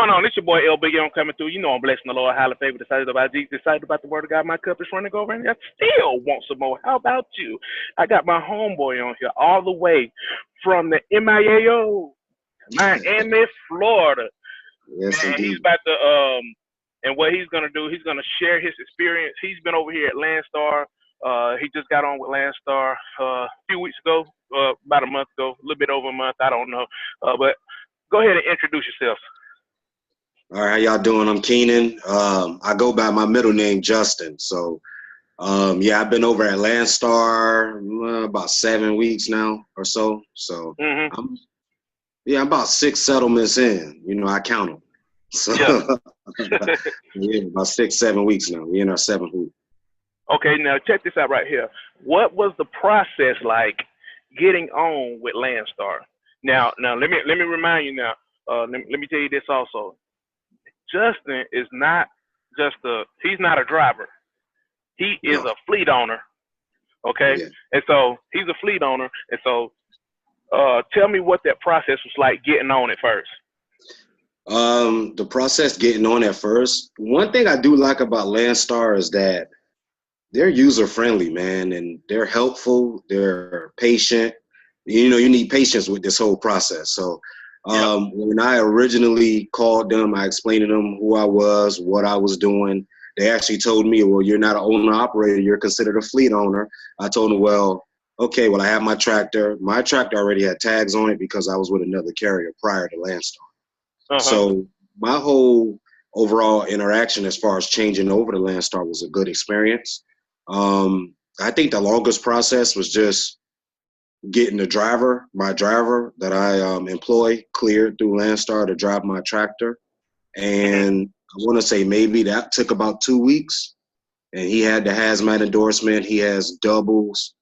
going on? It's your boy LB. I'm coming through. You know I'm blessing the Lord, highly favored, decided about Jesus, decided about the word of God. My cup is running over, and I still want some more. How about you? I got my homeboy on here all the way from the MIAO, Miami, Florida. Yes, Man, indeed. he's about to and what he's gonna do, he's gonna share his experience. He's been over here at Landstar. He just got on with Landstar a few weeks ago, about a month ago, a little bit over a month. I don't know, but go ahead and introduce yourself. All right, how y'all doing? I'm Keenan. I go by my middle name, Justin. So, yeah, I've been over at Landstar about 7 weeks now or so. So, I'm about 6 settlements in. You know, I count them. So, yeah, about 6, 7 weeks now. We're in our 7th week. Okay, now check this out right here. What was the process like getting on with Landstar? Now, let me remind you now. Let me tell you this also. Justin is not he's not a driver. He is a fleet owner. Okay? Yeah. And so he's a fleet owner. And so tell me what that process was like getting on it first. The process getting on at first. One thing I do like about Landstar is that they're user friendly, man, and they're helpful. They're patient. You know, you need patience with this whole process. So when I originally called them, I explained to them who I was, what I was doing. They actually told me, well, you're not an owner operator. You're considered a fleet owner. I told them, well, okay, well, I have my tractor. My tractor already had tags on it because I was with another carrier prior to Landstar. So my whole overall interaction as far as changing over to Landstar was a good experience. I think the longest process was just getting my driver that I employ cleared through Landstar to drive my tractor. And I want to say maybe that took about 2 weeks. And he had the hazmat endorsement. He has doubles.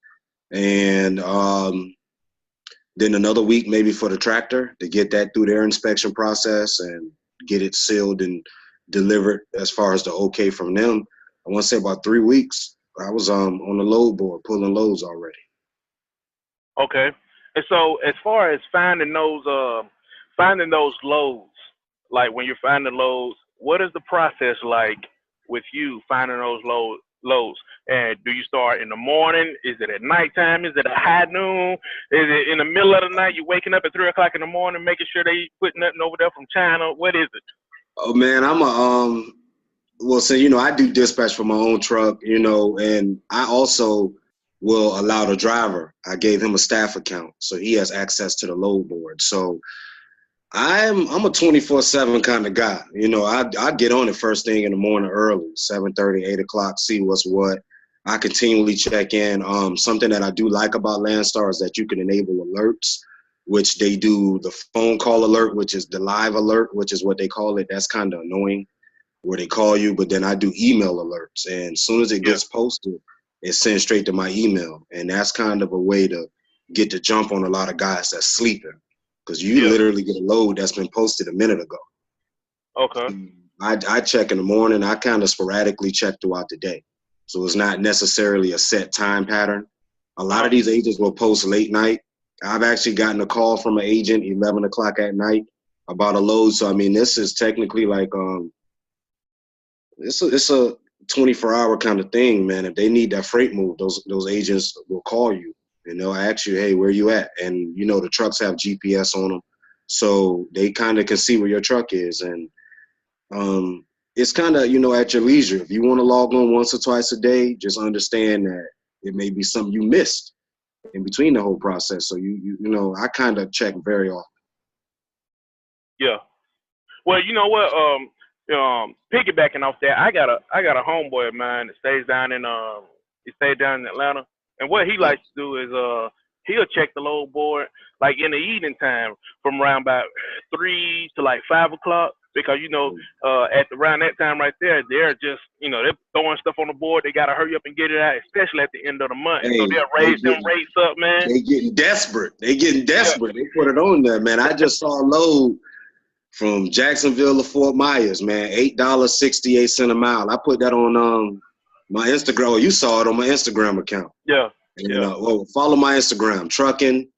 And then another week maybe for the tractor to get that through their inspection process and get it sealed and delivered as far as the okay from them. I want to say about 3 weeks. I was on the load board pulling loads already. Okay. And so as far as finding those loads, like when you're finding loads, what is the process like with you finding those loads? And do you start in the morning? Is it at nighttime? Is it at high noon? Is it in the middle of the night? You're waking up at 3 o'clock in the morning, making sure they put nothing over there from China? What is it? Oh man, I'm well, so, you know, I do dispatch for my own truck, you know, and I also will allow the driver. I gave him a staff account, so he has access to the load board. So I'm a 24/7 kind of guy. You know, I get on it first thing in the morning early, 7:30, 8 o'clock, see what's what. I continually check in. Something that I do like about Landstar is that you can enable alerts, which they do the phone call alert, which is the live alert, which is what they call it. That's kind of annoying where they call you, but then I do email alerts. And as soon as it gets posted, it sends straight to my email. And that's kind of a way to get the jump on a lot of guys that's sleeping. Because you literally get a load that's been posted a minute ago. Okay. I check in the morning. I kind of sporadically check throughout the day. So it's not necessarily a set time pattern. A lot of these agents will post late night. I've actually gotten a call from an agent 11 o'clock at night about a load. So, I mean, this is technically like it's a 24-hour kind of thing, man. If they need that freight move, those agents will call you. And they'll ask you, hey, where you at? And, you know, the trucks have GPS on them. So they kind of can see where your truck is. And it's kind of, you know, at your leisure. If you want to log on once or twice a day, just understand that it may be something you missed in between the whole process. So, you know, I kind of check very often. Yeah. Well, you know what? Piggybacking off that, I got a homeboy of mine that stays down in Atlanta. And what he likes to do is he'll check the load board like in the evening time from around about 3 to like 5 o'clock because you know around that time right there they're just they're throwing stuff on the board. They gotta hurry up and get it out, especially at the end of the month. Hey, so they'll raise them rates up, man. They getting desperate. They put it on there, man. I just saw a load from Jacksonville to Fort Myers, man. $8.68 a mile. I put that on my Instagram. Oh, you saw it on my Instagram account. Yeah. And, well, follow my Instagram, trucking,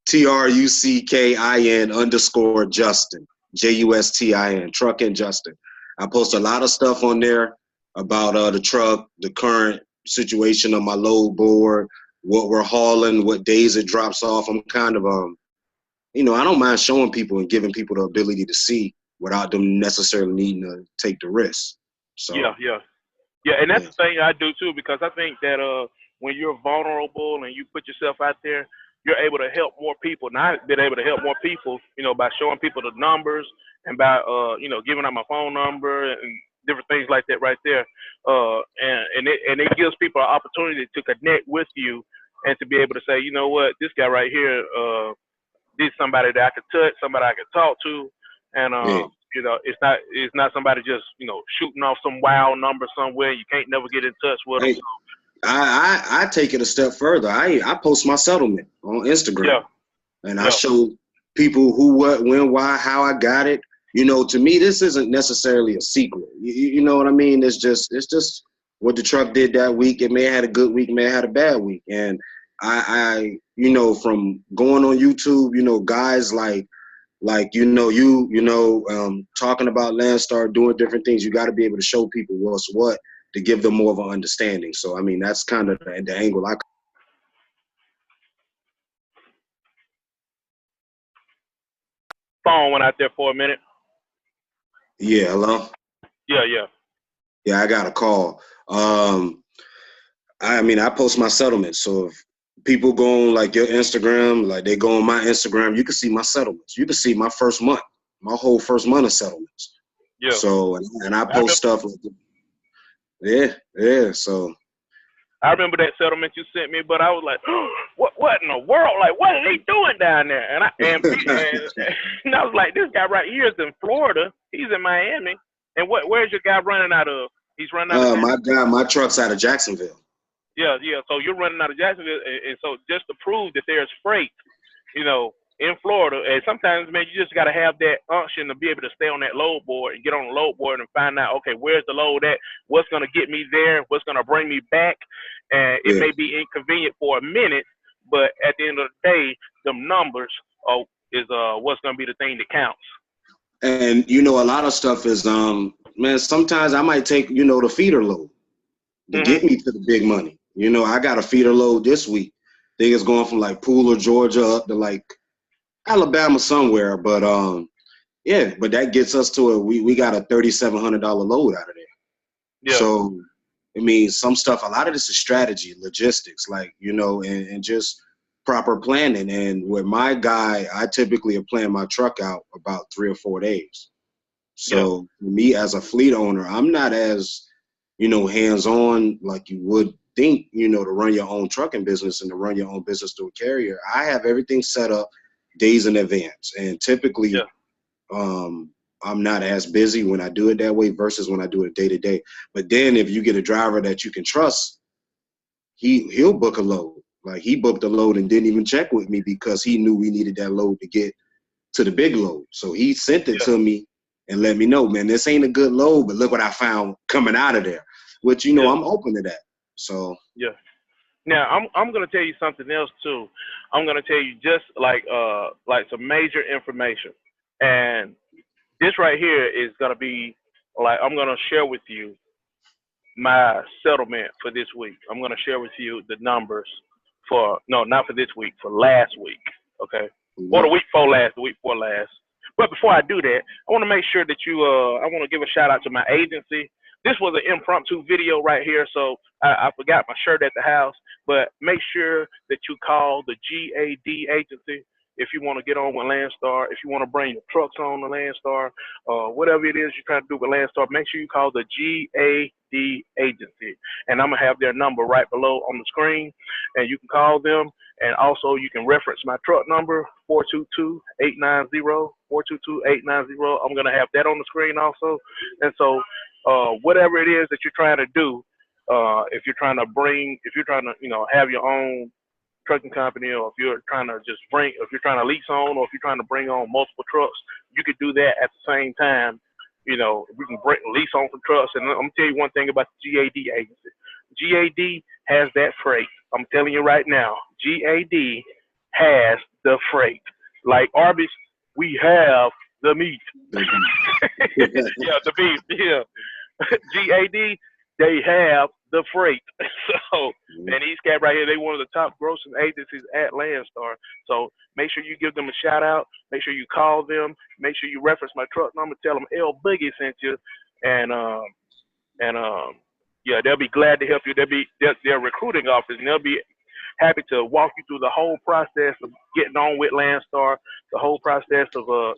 TRUCKIN _ Justin. JUSTIN, Trucking Justin. I post a lot of stuff on there about the truck, the current situation of my load board, what we're hauling, what days it drops off. I'm kind of I don't mind showing people and giving people the ability to see without them necessarily needing to take the risk. So and that's the thing I do too, because I think that when you're vulnerable and you put yourself out there, you're able to help more people. And I've been able to help more people, by showing people the numbers and by giving out my phone number and different things like that right there. And it gives people an opportunity to connect with you and to be able to say, you know what, this guy right here, this is somebody that I could touch, somebody I could talk to, and it's not somebody just shooting off some wild number somewhere. You can't never get in touch with them. I take it a step further. I post my settlement on Instagram, and I show people who, what, when, why, how I got it. To me, this isn't necessarily a secret. You know what I mean? It's just what the truck did that week. It may have had a good week, may have had a bad week, and I from going on YouTube, guys like talking about Landstar, doing different things. You got to be able to show people what's what to give them more of an understanding. So, I mean, that's kind of the angle I. Phone went out there for a minute. Yeah, hello? Yeah, I got a call. I post my settlements. So if people go on like your Instagram, like they go on my Instagram, you can see my settlements. You can see my first month, my whole first month of settlements. Yeah. So, and I post stuff like so. I remember that settlement you sent me, but I was like, what in the world? Like, what are they doing down there? And I was like, this guy right here is in Florida. He's in Miami. And where's your guy running out of? He's running out of my truck's out of Jacksonville. Yeah. So you're running out of Jacksonville, and so just to prove that there's freight, in Florida, and sometimes, man, you just got to have that unction to be able to stay on that load board and get on the load board and find out, okay, where's the load at? What's going to get me there? What's going to bring me back? And it may be inconvenient for a minute, but at the end of the day, them numbers is what's going to be the thing that counts. And, a lot of stuff is, man, sometimes I might take, the feeder load to get me to the big money. I got a feeder load this week. I think it's going from like Pooler, Georgia up to like Alabama somewhere, but but that gets us to we got a $3,700 load out of there. Yeah. So I mean, some stuff, a lot of this is strategy, logistics, like and just proper planning. And with my guy, I typically plan my truck out about 3 or 4 days. So me as a fleet owner, I'm not as hands-on like you would think, to run your own trucking business and to run your own business through a carrier. I have everything set up days in advance, and typically I'm not as busy when I do it that way versus when I do it day to day. But then if you get a driver that you can trust, he'll book a load. Like he booked a load and didn't even check with me because he knew we needed that load to get to the big load. So he sent it to me and let me know, man, this ain't a good load, but look what I found coming out of there. Which I'm open to that. So Now I'm gonna tell you something else too. I'm gonna tell you just like some major information, and this right here is gonna be like I'm gonna share with you my settlement for this week. I'm gonna share with you the numbers not for this week, for last week, okay, or the week before last. But before I do that, I want to make sure that I want to give a shout out to my agency. This was an impromptu video right here, so I forgot my shirt at the house. But make sure that you call the GAD agency if you want to get on with Landstar, if you want to bring your trucks on the Landstar, whatever it is you're trying to do with Landstar, make sure you call the GAD agency. And I'm going to have their number right below on the screen, and you can call them. And also you can reference my truck number, 422-890, 422-890. I'm going to have that on the screen also. And so whatever it is that you're trying to do, if you're trying to have your own trucking company, or if you're trying to lease on, or if you're trying to bring on multiple trucks, you could do that at the same time. We can lease on some trucks. And I'm going to tell you one thing about the GAD agency. GAD has that freight. I'm telling you right now, GAD has the freight. Like Arby's, we have the meat. The Yeah, the beef. Yeah. GAD, they have the freight. So, and these cats right here, they one of the top grossing agencies at Landstar. So make sure you give them a shout out. Make sure you call them. Make sure you reference my truck number. Tell them L Boogie sent you, and and yeah, they'll be glad to help you. They're recruiting office, and they'll be happy to walk you through the whole process of getting on with Landstar, the whole process of uh,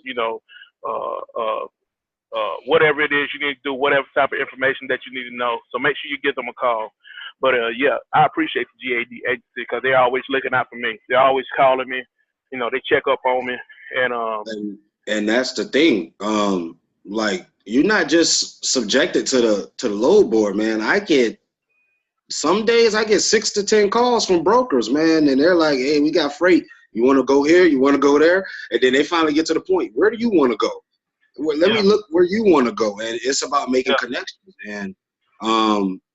uh, whatever it is you need to do, whatever type of information that you need to know. So make sure you give them a call. But yeah, I appreciate the GAD agency because they're always looking out for me. They're always calling me. You know, they check up on me, and that's the thing. Like, you're not just subjected to the load board, man. Some days I get 6 to 10 calls from brokers, man, and they're like, "Hey, we got freight. You want to go here? You want to go there?" And then they finally get to the point. Where do you want to go? Well, let me look where you want to go. And it's about making connections. And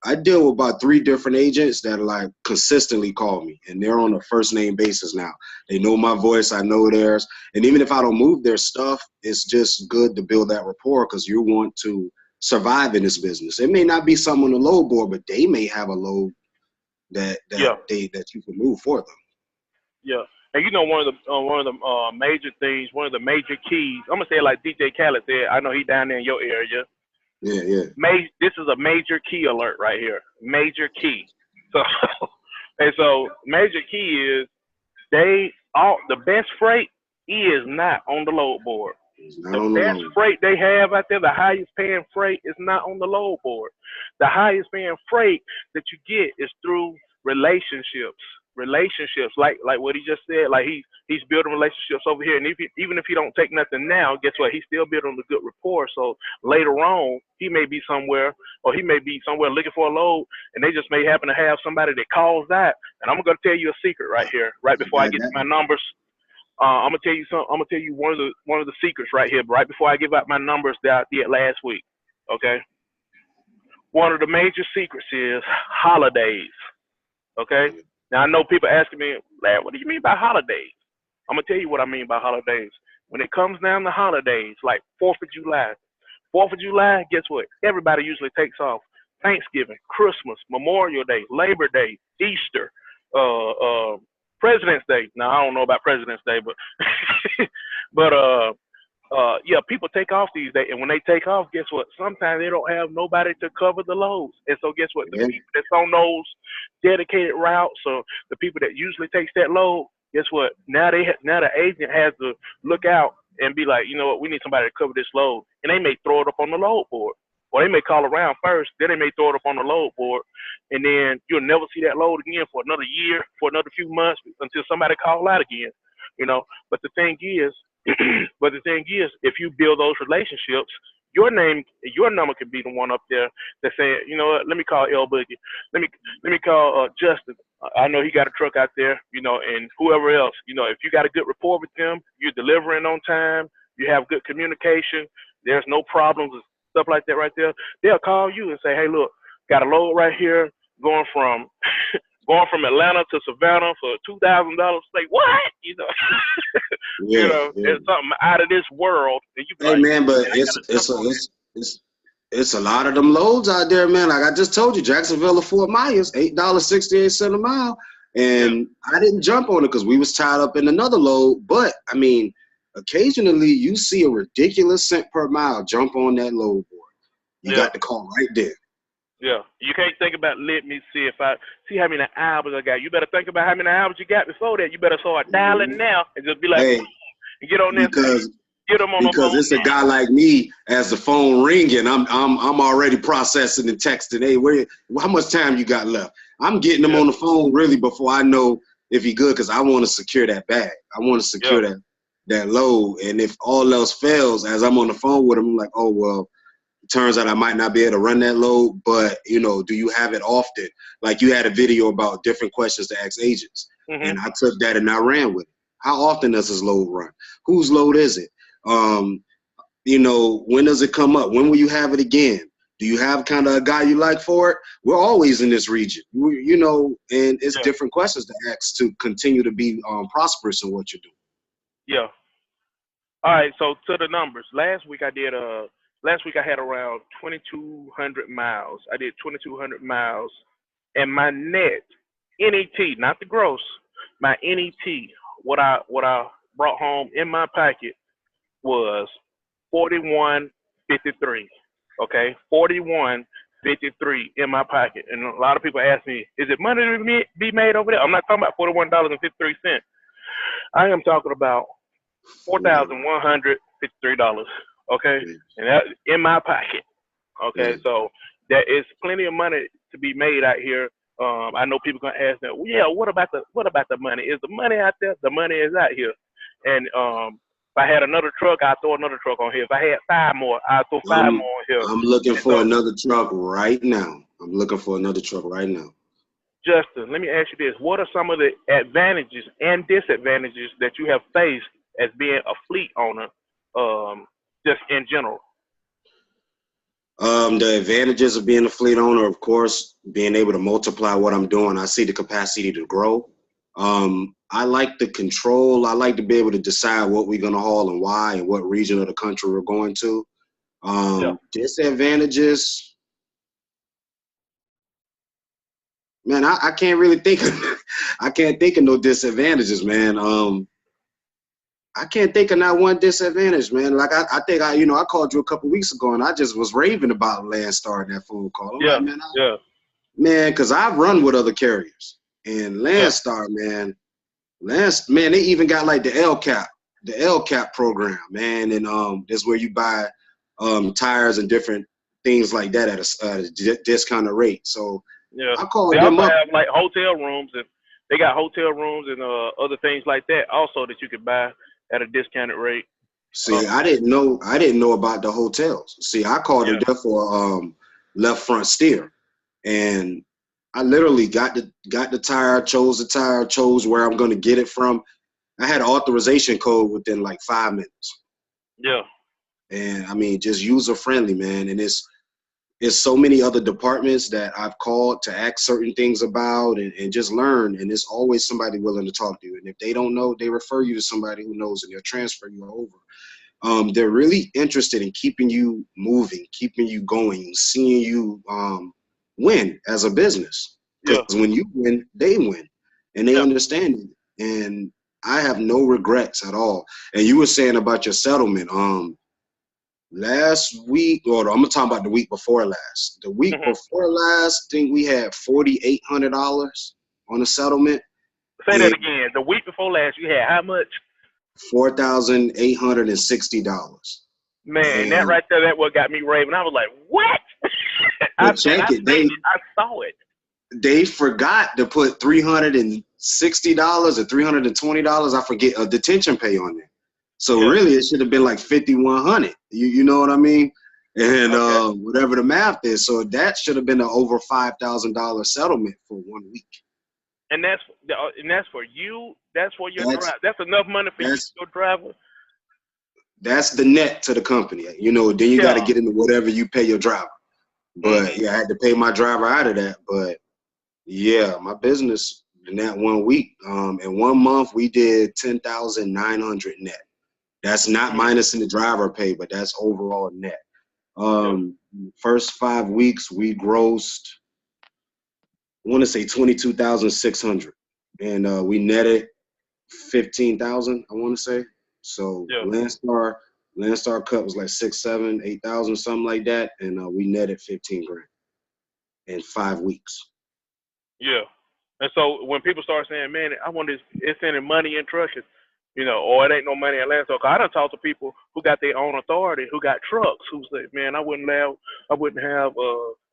I deal with about 3 different agents that are like consistently call me, and they're on a first name basis now. They know my voice, I know theirs. And even if I don't move their stuff, it's just good to build that rapport because you want to survive in this business. It may not be something on the load board, but they may have a load that you can move for them. Yeah. And you know, one of the major things, one of the major keys, I'm gonna say it like DJ Khaled said. I know he down there in your area. Yeah. This is a major key alert right here. Major key. So and so major key is the best freight is not on the load board. The best freight they have out there, the highest paying freight is not on the load board. The highest paying freight that you get is through relationships, like what he just said. Like he's building relationships over here, and even if he don't take nothing now, guess what? He's still building a good rapport. So later on, he may be somewhere, or he may be somewhere looking for a load, and they just may happen to have somebody that calls that. And I'm gonna tell you a secret right here, right before I get to my numbers. I'm gonna tell you something. I'm gonna tell you one of the secrets right here, right before I give out my numbers that I did last week. Okay. One of the major secrets is holidays. Okay. Now I know people asking me, Lad, what do you mean by holidays? I'm gonna tell you what I mean by holidays. When it comes down to holidays, like 4th of July. 4th of July, guess what? Everybody usually takes off. Thanksgiving, Christmas, Memorial Day, Labor Day, Easter, President's Day. Now I don't know about President's Day, but yeah, people take off these days, and when they take off, guess what? Sometimes they don't have nobody to cover the loads, and so guess what? The people that's on those dedicated routes, or the people that usually takes that load, guess what? Now the agent has to look out and be like, you know what? We need somebody to cover this load, and they may throw it up on the load board, or they may call around first, then they may throw it up on the load board, and then you'll never see that load again for another year, for another few months, until somebody call out again, you know. But the thing is, if you build those relationships, your number could be the one up there that say, you know what, let me call L Boogie, let me call Justin. I know he got a truck out there, you know, and whoever else, you know, if you got a good rapport with them, you're delivering on time, you have good communication, there's no problems and stuff like that right there, they'll call you and say, hey, look, got a load right here going from Atlanta to Savannah for $2,000. Like, what? You know, you know, it's something out of this world. And you hey, like, man, but it's a lot of them loads out there, man. Like I just told you, Jacksonville to Fort Myers, $8.68 a mile, and I didn't jump on it because we was tied up in another load. But I mean, occasionally you see a ridiculous cent per mile jump on that load board. You got the call right there. Yeah, you can't think about, let me see how many hours I got. You better think about how many hours you got before that. You better start dialing now and just be like, hey, and get on there. Get them on the phone. Because it's a guy like me, as the phone ringing, I'm already processing and texting. Hey, how much time you got left? I'm getting them on the phone really before I know if he good, because I want to secure that bag. I want to secure that load. And if all else fails, as I'm on the phone with him, I'm like, oh well. Turns out I might not be able to run that load, but, you know, do you have it often? Like you had a video about different questions to ask agents, and I took that and I ran with it. How often does this load run? Whose load is it? You know, when does it come up? When will you have it again? Do you have kind of a guy you like for it? We're always in this region, you know, and it's different questions to ask to continue to be prosperous in what you're doing. Yeah. All right, so to the numbers. Last week I had around 2,200 miles. I did 2,200 miles, and my net NET, not the gross, my NET, what I brought home in my pocket was 41.53. Okay, 41.53 in my pocket. And a lot of people ask me, is it money to be made over there? I'm not talking about $41.53. I am talking about $4,153. Okay, and that in my pocket. Okay, so there is plenty of money to be made out here. I know people gonna ask that. Well, yeah, what about the money? Is the money out there? The money is out here. And if I had another truck, I'd throw another truck on here. If I had five more, I'd throw five more on here. I'm looking And for so, another truck right now. I'm looking for another truck right now. Justin, let me ask you this: what are some of the advantages and disadvantages that you have faced as being a fleet owner, just in general? The advantages of being a fleet owner, of course, being able to multiply what I'm doing. I see the capacity to grow. I like the control. I like to be able to decide what we're going to haul and why and what region of the country we're going to. Disadvantages, man, I can't really think of, I can't think of no disadvantages, man. I can't think of not one disadvantage, man. Like I think I called you a couple weeks ago and I just was raving about Landstar in that phone call. I'm like, man, because I've run with other carriers and Landstar, man, they even got like the LCAP program, man, and that's where you buy tires and different things like that at a discounted rate. So yeah, I called they them also up. have like hotel rooms, and they got hotel rooms and other things like that also that you could buy at a discounted rate. See, I didn't know about the hotels. See, I called it there for left front steer, and I literally got the tire, chose the tire, chose where I'm going to get it from. I had an authorization code within like 5 minutes. Yeah. And I mean, just user friendly, man. And it's so many other departments that I've called to ask certain things about and just learn. And it's always somebody willing to talk to you. And if they don't know, they refer you to somebody who knows and they'll transfer you over. They're really interested in keeping you moving, keeping you going, seeing you win as a business. Because when you win, they win. And they understand it. And I have no regrets at all. And you were saying about your settlement. Last week, or I'm talking about the week before last. The week before last, I think we had $4,800 on the settlement. Say that again. The week before last, you had how much? $4,860. Man, that right there, that what got me raving. I was like, what? I check it. I saw it. They forgot to put $360 or $320, I forget, a detention pay on there. So really, it should have been like $5,100. You know what I mean? And whatever the math is, so that should have been an over $5,000 settlement for 1 week. And that's for you. That's for your driver. That's enough money for your driver. That's the net to the company. You know, then you got to get into whatever you pay your driver. But I had to pay my driver out of that. But yeah, my business in that 1 week. In 1 month we did 10,900 net. That's not minusing the driver pay, but that's overall net. First 5 weeks we grossed, I want to say 22,600, and we netted 15,000. I want to say. So Landstar cut was like 6, 7, 8,000, something like that, and we netted 15 grand in 5 weeks. Yeah, and so when people start saying, "Man, I wonder if it's any money in trucking," you know, or it ain't no money in Landstar. I done talked to people who got their own authority, who got trucks, who say, "Man, I wouldn't have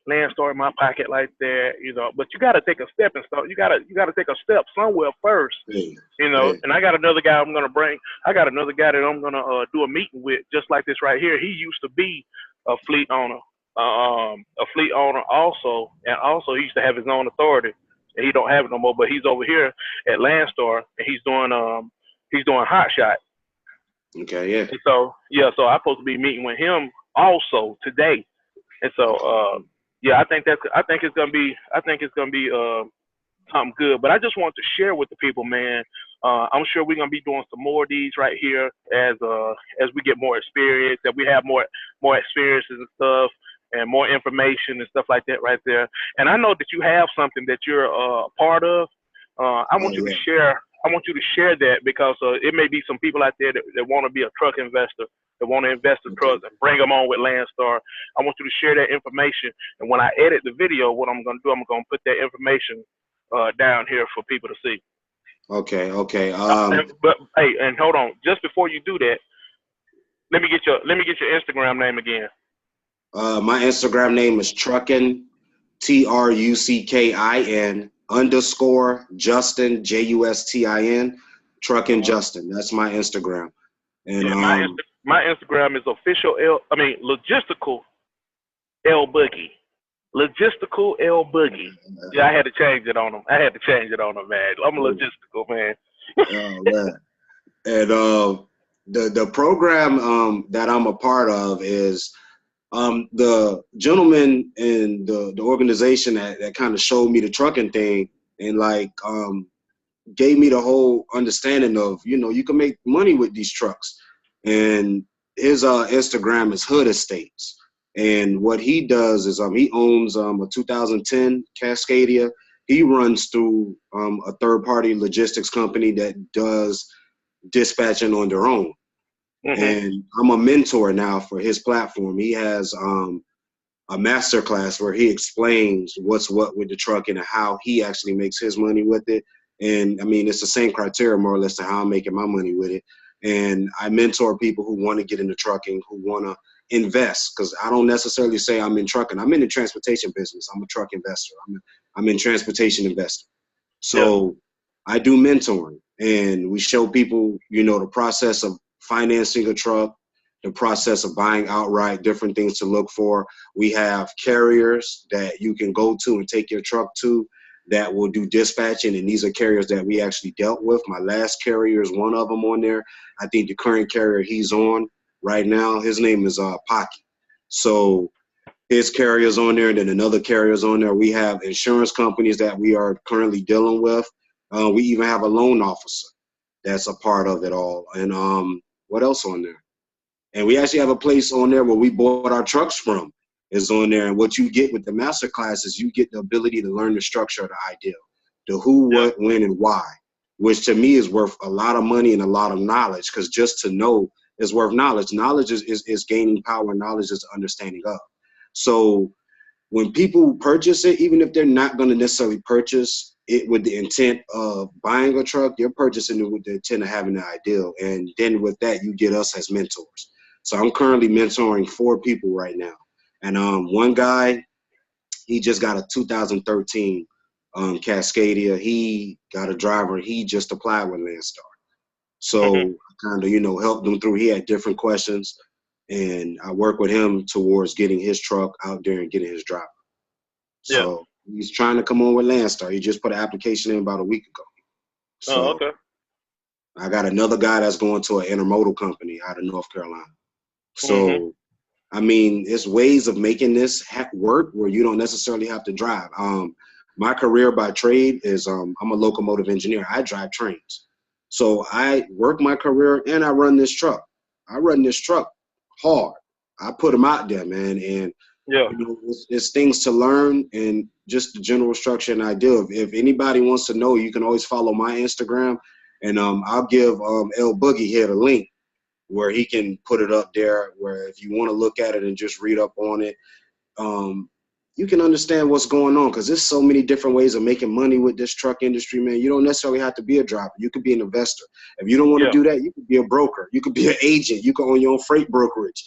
Landstar in my pocket like that," you know. But you got to take a step and start. You got to take a step somewhere first, you know. And I got another guy I'm gonna bring. I got another guy that I'm gonna do a meeting with, just like this right here. He used to be a fleet owner. A fleet owner also, and also he used to have his own authority, and he don't have it no more. But he's over here at Landstar, and he's doing hot shot. Okay, yeah. And so I'm supposed to be meeting with him also today, and so I think it's gonna be something good. But I just want to share with the people, man, I'm sure we're gonna be doing some more of these right here as we get more experience, that we have more experiences and stuff, and more information and stuff like that right there. And I know that you have something that you're a part of. I Oh want you to yeah. share. I want you to share that because it may be some people out there that want to be a truck investor, that want to invest in Okay. trucks and bring them on with Landstar. I want you to share that information. And when I edit the video, what I'm gonna do, I'm gonna put that information down here for people to see. Okay. Okay. But hey, and hold on, just before you do that, let me get your Instagram name again. My Instagram name is Truckin, TRUCKIN underscore Justin JUSTIN, Truckin Uh-huh. Justin. That's my Instagram. And Yeah, my Instagram is official logistical L Boogie. Logistical L Boogie. Yeah, I had to change it on them. I had to change it on them, man. I'm a logistical man. man. And the program that I'm a part of is the gentleman in the organization that kind of showed me the trucking thing and like gave me the whole understanding of, you know, you can make money with these trucks. And his Instagram is Hood Estates. And what he does is he owns a 2010 Cascadia. He runs through a third party logistics company that does dispatching on their own. Mhm. And I'm a mentor now for his platform. He has a master class where he explains what's what with the trucking and how he actually makes his money with it. And I mean, it's the same criteria more or less to how I'm making my money with it. And I mentor people who want to get into trucking, who want to invest, because I don't necessarily say I'm in trucking. I'm in the transportation business. I'm a truck investor. I'm in transportation investing. Yeah. So I do mentoring, and we show people, you know, the process of financing a truck, the process of buying outright, different things to look for. We have carriers that you can go to and take your truck to that will do dispatching, and these are carriers that we actually dealt with. My last carrier is one of them on there. I think the current carrier he's on right now, his name is Pocky. So his carriers on there, and then another carriers on there. We have insurance companies that we are currently dealing with. We even have a loan officer that's a part of it all. And what else on there? And we actually have a place on there where we bought our trucks from is on there. And what you get with the master class is you get the ability to learn the structure of the ideal, the who, Yeah. what, when, and why, which to me is worth a lot of money and a lot of knowledge, because just to know is worth knowledge. Knowledge is gaining power. Knowledge is understanding of. So when people purchase it, even if they're not going to necessarily purchase it with the intent of buying a truck, you're purchasing it with the intent of having the ideal. And then with that, you get us as mentors. So I'm currently mentoring 4 people right now. And one guy, he just got a 2013 Cascadia. He got a driver. He just applied with Landstar. Mhm. So I kind of, you know, helped him through. He had different questions, and I work with him towards getting his truck out there and getting his driver. Yeah. So he's trying to come on with Landstar. He just put an application in about a week ago. Oh, So okay. I got another guy that's going to an intermodal company out of North Carolina. Mhm. So I mean, it's ways of making this work where you don't necessarily have to drive. My career by trade is I'm a locomotive engineer. I drive trains. So I work my career and I run this truck. I run this truck hard. I put them out there, man. And, Yeah. you know, it's things to learn and just the general structure and idea. If anybody wants to know, you can always follow my Instagram. And I'll give L Boogie here the link where he can put it up there, where if you want to look at it and just read up on it, you can understand what's going on, because there's so many different ways of making money with this truck industry, man. You don't necessarily have to be a driver. You could be an investor. If you don't want to Yeah. do that, you could be a broker. You could be an agent. You could own your own freight brokerage.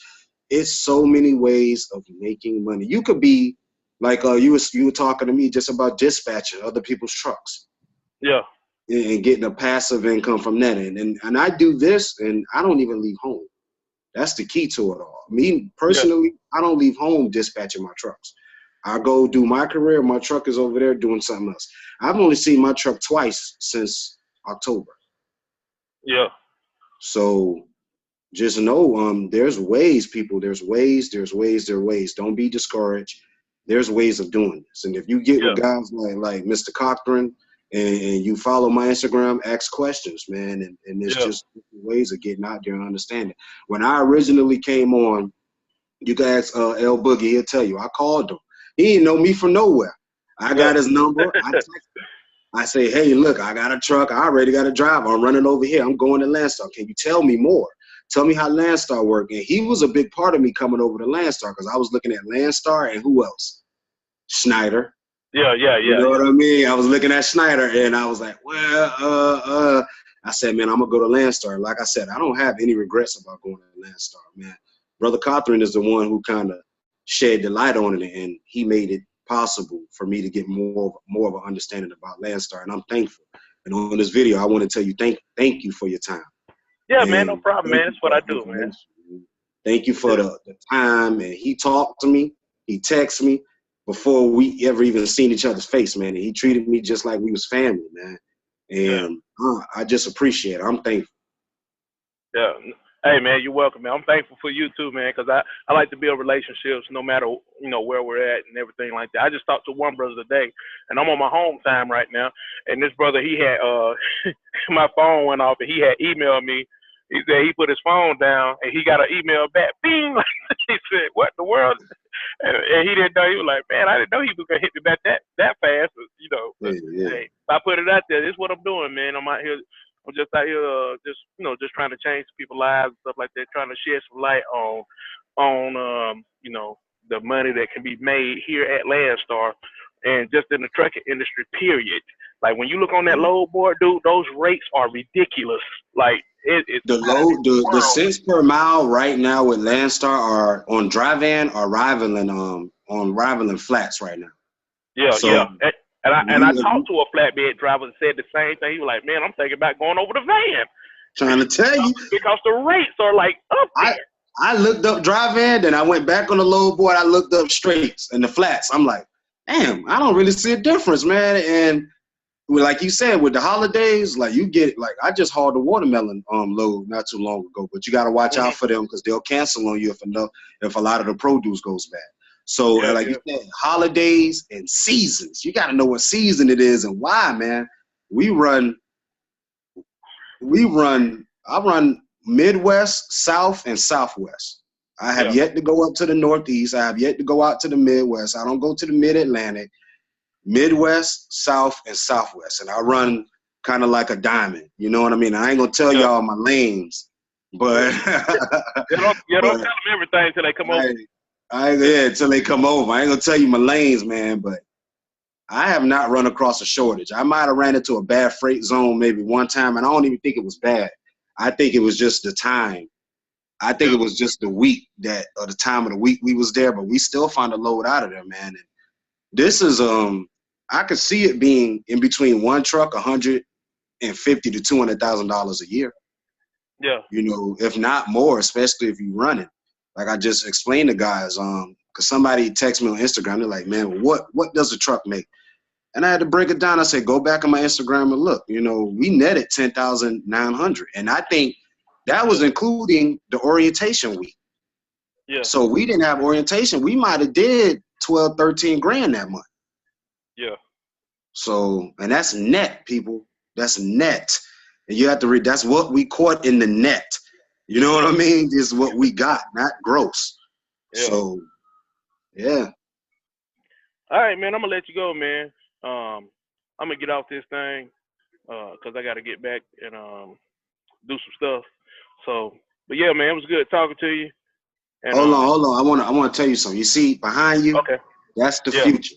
It's so many ways of making money. You could be like you were talking to me just about dispatching other people's trucks Yeah. and getting a passive income from that. And I do this, and I don't even leave home. That's the key to it all. Me Yeah. personally, I don't leave home dispatching my trucks. I go do my career. My truck is over there doing something else. I've only seen my truck twice since October. Yeah. So just know, there's ways, people. There's ways. There's ways. There are ways. Don't be discouraged. There's ways of doing this. And if you get Yeah. with guys like Mr. Cochran and you follow my Instagram, ask questions, man. And there's Yeah. just ways of getting out there and understanding. When I originally came on, you guys, L Boogie, he'll tell you, I called him. He didn't know me from nowhere. I got his number. I texted him. I say, hey, look, I got a truck. I already got a driver. I'm running over here. I'm going to Landstar. Can you tell me more? Tell me how Landstar work. And he was a big part of me coming over to Landstar because I was looking at Landstar and who else? Schneider. Yeah. You know what I mean? I was looking at Schneider and I was like, well, I said, man, I'm going to go to Landstar. Like I said, I don't have any regrets about going to Landstar, man. Brother Cothran is the one who kind of shed the light on it, and he made it possible for me to get more of an understanding about Landstar, and I'm thankful. And on this video, I want to tell you thank you for your time. Yeah, and man, no problem, man. That's what I do, man. Thank you for the time. And he talked to me, he texted me before we ever even seen each other's face, man. And he treated me just like we was family, man. And I just appreciate it. I'm thankful. Yeah. Hey, man, you're welcome, man. I'm thankful for you too, man, because I like to build relationships no matter, where we're at and everything like that. I just talked to one brother today, and I'm on my home time right now, and this brother, he had, my phone went off, and he had emailed me. He said he put his phone down, and he got an email back. Bing! He said, what in the world? And he didn't know. He was like, man, I didn't know he was going to hit me back that fast, But, hey, I put it out there. This is what I'm doing, man. I'm out here. I'm just out here, just trying to change people's lives and stuff like that, trying to shed some light on the money that can be made here at Landstar and just in the trucking industry, period. Like when you look on that load board, dude, those rates are ridiculous. Like it's the cents per mile right now with Landstar are on dry van are rivaling flats right now. Yeah. And I talked to a flatbed driver that said the same thing. He was like, man, I'm thinking about going over the van. Trying to tell you. Because the rates are like up there. I looked up dry van, then I went back on the load board. I looked up straights and the flats. I'm like, damn, I don't really see a difference, man. And like you said, with the holidays, like you get, like I just hauled a watermelon load not too long ago, but you got to watch out for them because they'll cancel on you if a lot of the produce goes bad. So you said, holidays and seasons. You got to know what season it is and why, man. I run Midwest, South, and Southwest. I have yet to go up to the Northeast. I have yet to go out to the Midwest. I don't go to the Mid-Atlantic. Midwest, South, and Southwest. And I run kind of like a diamond. You know what I mean? I ain't going to tell y'all my lanes, but you don't tell them everything until they come over. Until they come over. I ain't gonna tell you my lanes, man, but I have not run across a shortage. I might have ran into a bad freight zone maybe one time, and I don't even think it was bad. I think it was just the time. I think it was just the week or the time of the week we was there, but we still found a load out of there, man. And this is I could see it being in between one truck, $150,000 to $200,000 a year. Yeah. If not more, especially if you run it. Like I just explained to guys, because somebody texted me on Instagram. They're like, man, what does a truck make? And I had to break it down. I said, go back on my Instagram and look. We netted $10,900, and I think that was including the orientation week. Yeah. So we didn't have orientation. We might have did 12, 13 grand that month. Yeah. So, and that's net, people. That's net. And you have to read. That's what we caught in the net. You know what I mean? This is what we got, not gross. Yeah. So, yeah. All right, man. I'm gonna let you go, man. I'm gonna get off this thing because I got to get back and do some stuff. So, but yeah, man, it was good talking to you. And, hold on. I want to tell you something. You see behind you? Okay. That's the future.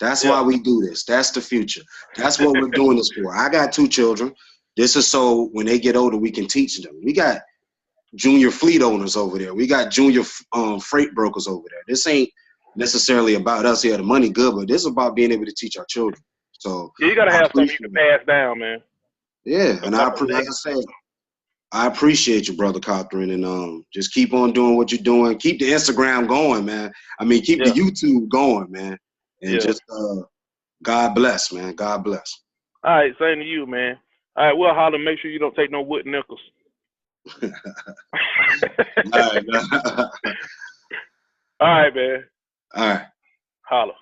That's why we do this. That's the future. That's what we're doing this for. I got 2 children. This is so when they get older, we can teach them. We got junior fleet owners over there. We got junior freight brokers over there. This ain't necessarily about us here. The money good, but this is about being able to teach our children. So you gotta have something you can pass down, man. Yeah, and like I said, I appreciate you, Brother Cothran, and just keep on doing what you're doing. Keep the Instagram going, man. I mean, keep the YouTube going, man. And just God bless, man. God bless. All right, same to you, man. All right, we'll holler. Make sure you don't take no wood nickels. All right, man. All right. Holla.